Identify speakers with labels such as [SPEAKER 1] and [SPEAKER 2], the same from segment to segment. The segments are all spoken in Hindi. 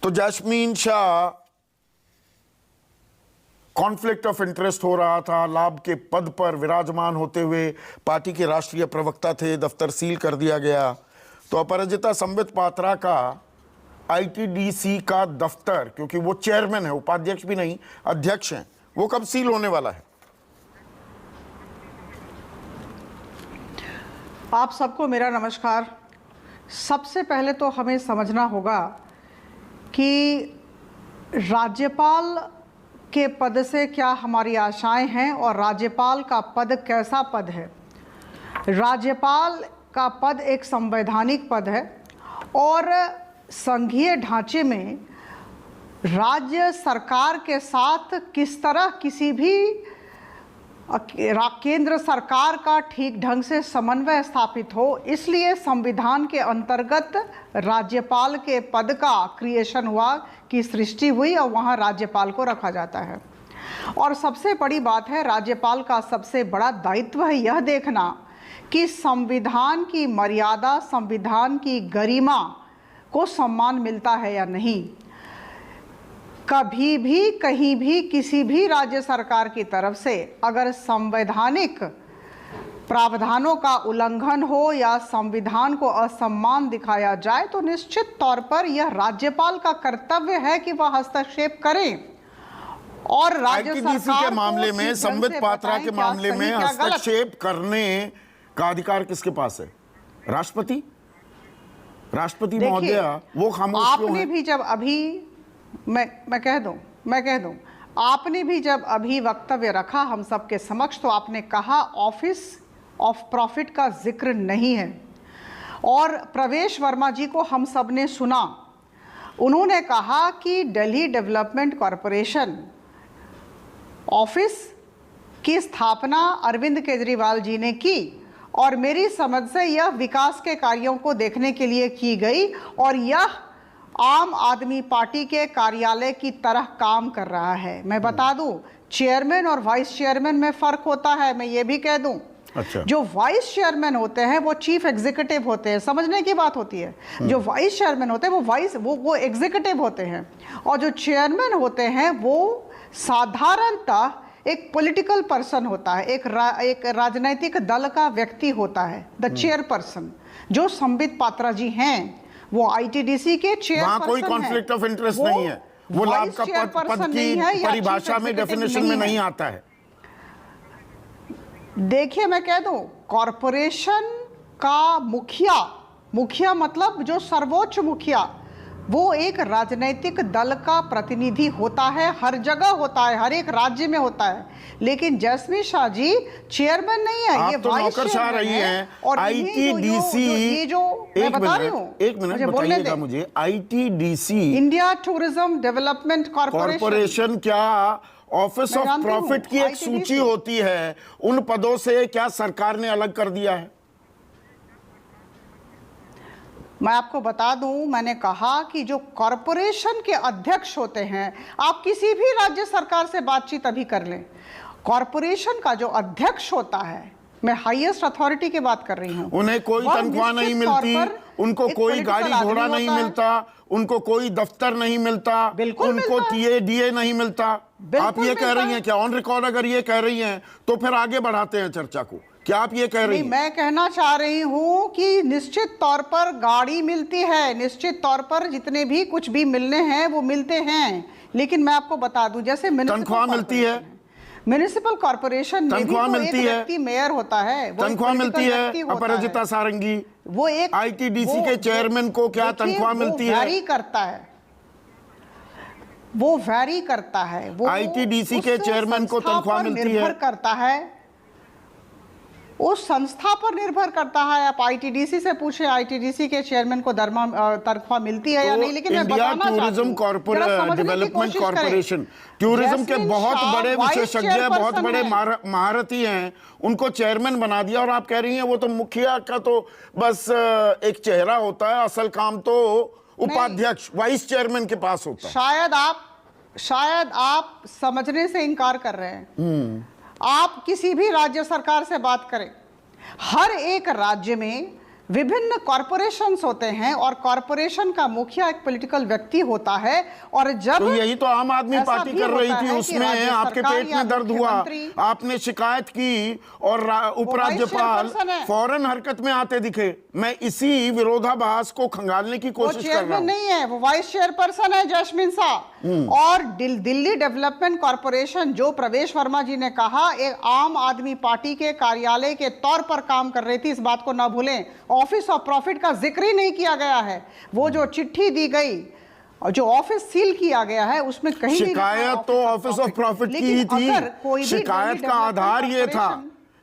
[SPEAKER 1] तो jasmine Shah conflict of interest हो रहा था, लाभ के पद पर विराजमान होते हुए पार्टी के राष्ट्रीय प्रवक्ता थे, दफ्तर सील कर दिया गया। तो अपराजिता संबित पात्रा का आईटीडीसी का दफ्तर, क्योंकि वो चेयरमैन है, उपाध्यक्ष भी नहीं अध्यक्ष हैं, वो कब सील होने वाला है?
[SPEAKER 2] आप सबको मेरा नमस्कार। सबसे पहले तो हमें समझना होगा कि राज्यपाल के पद से क्या हमारी आशाएं हैं और राज्यपाल का पद कैसा पद है। राज्यपाल का पद एक संवैधानिक पद है और संघीय ढांचे में राज्य सरकार के साथ किस तरह किसी भी केंद्र सरकार का ठीक ढंग से समन्वय स्थापित हो, इसलिए संविधान के अंतर्गत राज्यपाल के पद का क्रिएशन हुआ, की सृष्टि हुई और वहाँ राज्यपाल को रखा जाता है। और सबसे बड़ी बात है, राज्यपाल का सबसे बड़ा दायित्व है यह देखना कि संविधान की मर्यादा, संविधान की गरिमा को सम्मान मिलता है या नहीं। कभी भी कहीं भी किसी भी राज्य सरकार की तरफ से अगर संवैधानिक प्रावधानों का उल्लंघन हो या संविधान को असम्मान दिखाया जाए तो निश्चित तौर पर यह राज्यपाल का कर्तव्य है कि वह हस्तक्षेप करें। और राज्य सरकार
[SPEAKER 1] के मामले में, संबित पात्रा के मामले में हस्तक्षेप करने का अधिकार किसके पास है? राष्ट्रपति? राष्ट्रपति महोदया वो खामोश क्यों हैं?
[SPEAKER 2] आपने भी जब अभी मैं कह दूं, आपने भी जब अभी वक्तव्य रखा हम सबके समक्ष, तो आपने कहा ऑफिस ऑफ प्रॉफिट का जिक्र नहीं है। और प्रवेश वर्मा जी को हम सब ने सुना, उन्होंने कहा कि दिल्ली डेवलपमेंट कॉरपोरेशन ऑफिस की स्थापना अरविंद केजरीवाल जी ने की और मेरी समझ से यह विकास के कार्यों को देखने के लिए की गई और यह आम आदमी पार्टी के कार्यालय की तरह काम कर रहा है। मैं बता दूं, चेयरमैन और वाइस चेयरमैन में फर्क होता है। मैं ये भी कह दूं,
[SPEAKER 1] अच्छा, जो
[SPEAKER 2] वाइस चेयरमैन होते हैं वो चीफ एग्जीक्यूटिव होते हैं, समझने की बात होती है। जो वाइस चेयरमैन होते हैं वो एग्जीक्यूटिव होते हैं और जो चेयरमैन होते हैं वो साधारणतः एक पॉलिटिकल पर्सन होता है, एक राजनीतिक दल का व्यक्ति होता है, द चेयरपर्सन। जो संबित पात्रा जी हैं वो आईटीडीसी के चेयरपर्सन हैं।
[SPEAKER 1] कोई कॉन्फ्लिक्ट ऑफ इंटरेस्ट नहीं है, वो लाभ का पद की परिभाषा में, डेफिनेशन में नहीं आता है।
[SPEAKER 2] देखिए मैं कह दूं, कॉरपोरेशन का मुखिया मतलब जो सर्वोच्च मुखिया, वो एक राजनीतिक दल का प्रतिनिधि होता है, हर जगह होता है, हर एक राज्य में होता है। लेकिन जैस्मीन शाह जी चेयरमैन नहीं है, ये
[SPEAKER 1] तो नौकरशाह रही हैं। और आईटीडीसी,
[SPEAKER 2] ये जो मैं बता रही हूँ,
[SPEAKER 1] एक मिनट बताइएगा मुझे, ITDC
[SPEAKER 2] India tourism development corporation
[SPEAKER 1] क्या ऑफिस ऑफ प्रॉफिट की एक सूची होती है? उन पदों से क्या सरकार ने अलग कर दिया है?
[SPEAKER 2] मैं आपको बता दूं, मैंने कहा कि जो कॉरपोरेशन के अध्यक्ष होते हैं, आप किसी भी राज्य सरकार से बातचीत अभी कर लें, कॉरपोरेशन का जो अध्यक्ष होता है, मैं हाईएस्ट अथॉरिटी की बात कर रही हूं,
[SPEAKER 1] उन्हें कोई तनख्वाह नहीं मिलती, उनको कोई गाड़ी घोड़ा नहीं मिलता, उनको कोई दफ्तर नहीं मिलता, उनको टीए नहीं मिलता। आप ये कह रही हैं क्या? ऑन रिकॉर्ड अगर ये कह रही हैं तो फिर आगे बढ़ाते हैं चर्चा को। क्या आप ये कह रही हैं?
[SPEAKER 2] मैं कहना चाह रही हूं कि निश्चित तौर पर गाड़ी मिलती है, निश्चित तौर पर जितने भी कुछ भी मिलने हैं वो मिलते हैं। लेकिन मैं आपको बता दूं, जैसे
[SPEAKER 1] तनख्वाह मिलती है,
[SPEAKER 2] म्युनिसिपल कॉर्पोरेशन में भी तो एक व्यक्ति मेयर होता है,
[SPEAKER 1] तनख्वाह मिलती है। अपराजिता सारंगी,
[SPEAKER 2] वो एक
[SPEAKER 1] आईटीडीसी के चेयरमैन को क्या तनख्वाह मिलती है?
[SPEAKER 2] वैरी करता है, वो वैरी करता है। वो
[SPEAKER 1] आईटीडीसी के चेयरमैन को तनख्वाह मिलती है,
[SPEAKER 2] निर्भर करता है, उस संस्था पर निर्भर करता है। आप आईटीडीसी से पूछे, आईटीडीसी के चेयरमैन को तनख्वाह मिलती है या नहीं। लेकिन
[SPEAKER 1] India tourism development corporation, tourism के बहुत बड़े विशेषज्ञ, बहुत बड़े महारथी हैं, उनको चेयरमैन बना दिया और आप कह रही हैं वो तो मुखिया का तो बस एक चेहरा होता है, असल काम तो उपाध्यक्ष वाइस चेयरमैन के पास होता है।
[SPEAKER 2] शायद आप समझने से इनकार कर रहे हैं। आप किसी भी राज्य सरकार से बात करें, हर एक राज्य में विभिन्न कॉरपोरेशंस होते हैं और कॉरपोरेशन का मुखिया एक पॉलिटिकल व्यक्ति होता है। और जब
[SPEAKER 1] तो यही तो आम आदमी
[SPEAKER 2] ऐसा
[SPEAKER 1] पार्टी
[SPEAKER 2] भी
[SPEAKER 1] कर रही
[SPEAKER 2] होता
[SPEAKER 1] थी,
[SPEAKER 2] है कि
[SPEAKER 1] उसमें
[SPEAKER 2] राज्य
[SPEAKER 1] आपके
[SPEAKER 2] सरकार
[SPEAKER 1] पेट
[SPEAKER 2] या
[SPEAKER 1] में दर्द हुआ,
[SPEAKER 2] मुख्यमंत्री
[SPEAKER 1] आपने शिकायत की और उपराज्यपाल
[SPEAKER 2] चेयरपर्सन है।
[SPEAKER 1] फौरन हरकत में आते दिखे। मैं इसी विरोधाभास को खंगालने की
[SPEAKER 2] वो
[SPEAKER 1] कोशिश कर रहा
[SPEAKER 2] चेयरमैन
[SPEAKER 1] हूं।
[SPEAKER 2] नहीं है, वो वाइस चेयरपर्सन है जैस्मिन शाह। और दिल्ली डेवलपमेंट कॉरपोरेशन, जो प्रवेश वर्मा जी ने कहा, एक आम आदमी पार्टी के कार्यालय के तौर पर काम कर रही थी, इस बात को ना भूलें। ऑफिस ऑफ प्रॉफिट का जिक्र ही नहीं किया गया है। वो जो चिट्ठी दी गई और जो ऑफिस सील किया गया है, उसमें कहीं नहीं लिखा है
[SPEAKER 1] शिकायत तो ऑफिस ऑफ प्रॉफिट की ही थी। शिकायत का आधार ये था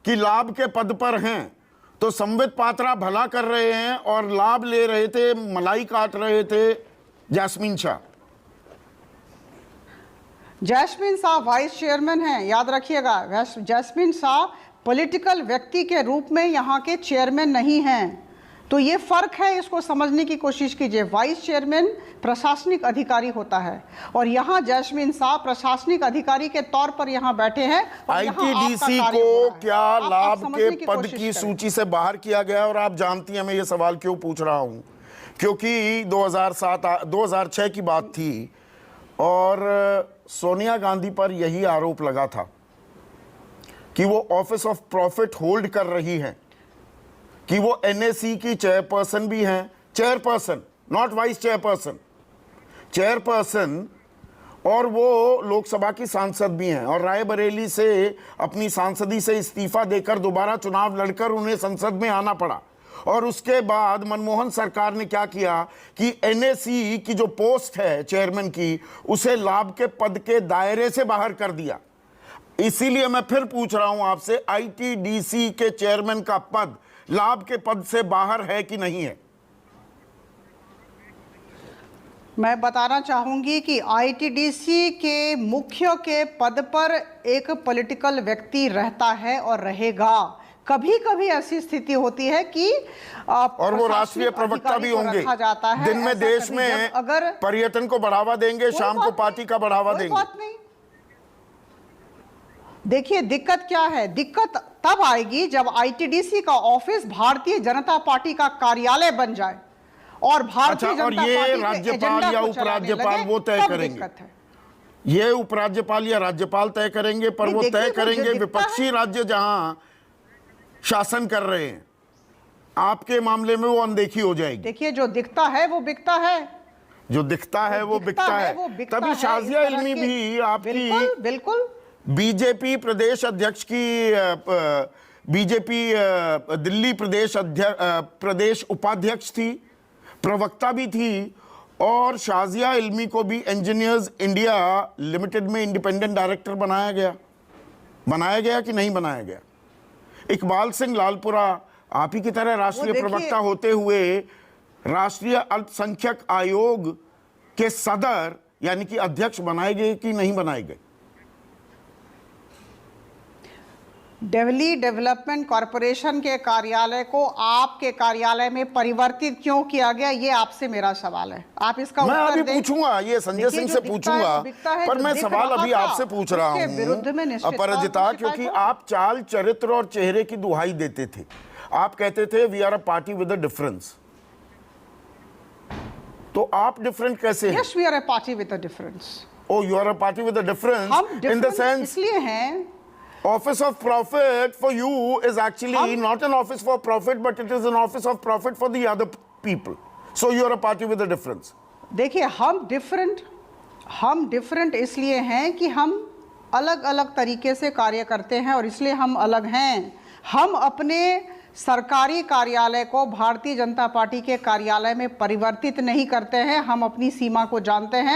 [SPEAKER 1] कि लाभ के पद पर हैं तो संबित पात्रा भला कर रहे हैं और लाभ ले रहे थे, मलाई काट रहे थे जैस्मिन शाह।
[SPEAKER 2] जैस्मिन शाह वाइस चेयरमैन हैं, याद रखिएगा। जैस्मिन शाह पॉलिटिकल व्यक्ति के रूप में यहाँ के चेयरमैन नहीं हैं। तो ये फर्क है, इसको समझने की कोशिश कीजिए। वाइस चेयरमैन प्रशासनिक अधिकारी होता है और यहाँ जैस्मिन शाह प्रशासनिक अधिकारी के तौर पर यहाँ बैठे हैं।
[SPEAKER 1] आईटीडीसी को क्या लाभ के पद की सूची से बाहर किया गया? और आप जानती हैं मैं ये सवाल क्यों पूछ रहा हूं, क्योंकि 2006 की बात थी और सोनिया गांधी पर यही आरोप लगा था कि वो ऑफिस ऑफ प्रॉफिट होल्ड कर रही हैं, कि वो एनएसी की चेयरपर्सन भी हैं। Chairperson, not vice chairperson, chairperson. और वो लोकसभा की सांसद भी हैं और रायबरेली से अपनी सांसदी से इस्तीफा देकर दोबारा चुनाव लड़कर उन्हें संसद में आना पड़ा। और उसके बाद मनमोहन सरकार ने क्या किया कि एनएसी की जो पोस्ट है चेयरमैन की, उसे लाभ के पद के दायरे से बाहर कर दिया। इसीलिए मैं फिर पूछ रहा हूं आपसे, आईटीडीसी के चेयरमैन का पद लाभ के पद से बाहर है कि नहीं है?
[SPEAKER 2] मैं बताना चाहूंगी कि आईटीडीसी के मुख्य के पद पर एक पॉलिटिकल व्यक्ति रहता है और रहेगा। कभी कभी ऐसी स्थिति होती है कि
[SPEAKER 1] और वो राष्ट्रीय प्रवक्ता भी होंगे। दिन में देश में अगर पर्यटन को बढ़ावा देंगे, शाम को पार्टी का बढ़ावा देंगे।
[SPEAKER 2] बात नहीं। देखिए दिक्कत क्या है, दिक्कत तब आएगी जब आईटीडीसी का ऑफिस भारतीय जनता पार्टी का कार्यालय बन जाए और भारतीय जनता पार्टी
[SPEAKER 1] ये राज्यपाल या उपराज्यपाल वो तय करेंगे। ये उपराज्यपाल या राज्यपाल तय करेंगे, पर वो तय करेंगे विपक्षी राज्य जहां शासन कर रहे हैं। आपके मामले में वो अनदेखी हो जाएगी।
[SPEAKER 2] देखिए जो दिखता है वो बिकता है,
[SPEAKER 1] जो दिखता है वो बिकता है। तभी शाजिया इल्मी भी आपकी
[SPEAKER 2] बिल्कुल
[SPEAKER 1] बीजेपी प्रदेश अध्यक्ष की बीजेपी दिल्ली प्रदेश उपाध्यक्ष थी, प्रवक्ता भी थी। और शाजिया इल्मी को भी इंजीनियर्स इंडिया लिमिटेड में इंडिपेंडेंट डायरेक्टर बनाया गया कि नहीं बनाया गया? इकबाल सिंह लालपुरा आप ही की तरह राष्ट्रीय प्रवक्ता होते हुए राष्ट्रीय अल्पसंख्यक आयोग के सदर यानी कि अध्यक्ष बनाए गए कि नहीं बनाए गए?
[SPEAKER 2] दिल्ली डेवलपमेंट कॉरपोरेशन के कार्यालय को आपके कार्यालय में परिवर्तित क्यों किया गया, ये आपसे मेरा सवाल है। आप इसका
[SPEAKER 1] मैं
[SPEAKER 2] उत्तर
[SPEAKER 1] अभी पूछूंगा, ये संजय सिंह से पूछूंगा, पर मैं सवाल अभी आपसे पूछ रहा हूं अपराजिता, क्योंकि आप चाल चरित्र और चेहरे की दुहाई देते थे। आप कहते थे we are a party with a difference. तो आप डिफरेंट कैसे हैं?
[SPEAKER 2] Yes we are a party with a difference.
[SPEAKER 1] Oh you are a party with a difference in the sense
[SPEAKER 2] इसलिए हैं
[SPEAKER 1] Office of profit for you is actually not an office for profit, but it is an office of profit for the other people. So you are a party with a difference.
[SPEAKER 2] देखिए हम डिफरेंट इसलिए हैं कि हम अलग अलग तरीके से कार्य करते हैं और इसलिए हम अलग हैं। हम अपने सरकारी कार्यालय को भारतीय जनता पार्टी के कार्यालय में परिवर्तित नहीं करते हैं। हम अपनी सीमा को जानते हैं।